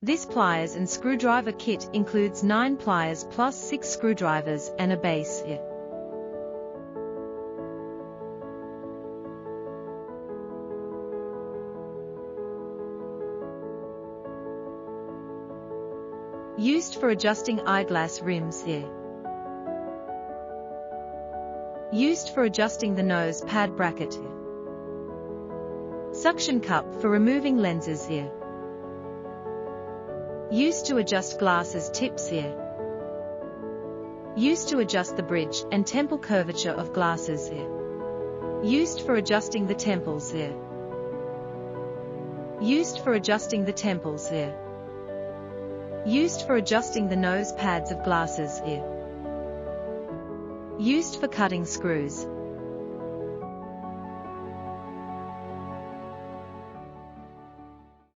This pliers and screwdriver kit includes 9 pliers plus 6 screwdrivers and a base. Used for adjusting eyeglass rims. Used for adjusting the nose pad bracket. Suction cup for removing lenses. Used to adjust glasses tips. Used to adjust the bridge and temple curvature of glasses. Used for adjusting the temples. Used for adjusting the temples. Used for adjusting the nose pads of glasses. Used for cutting screws.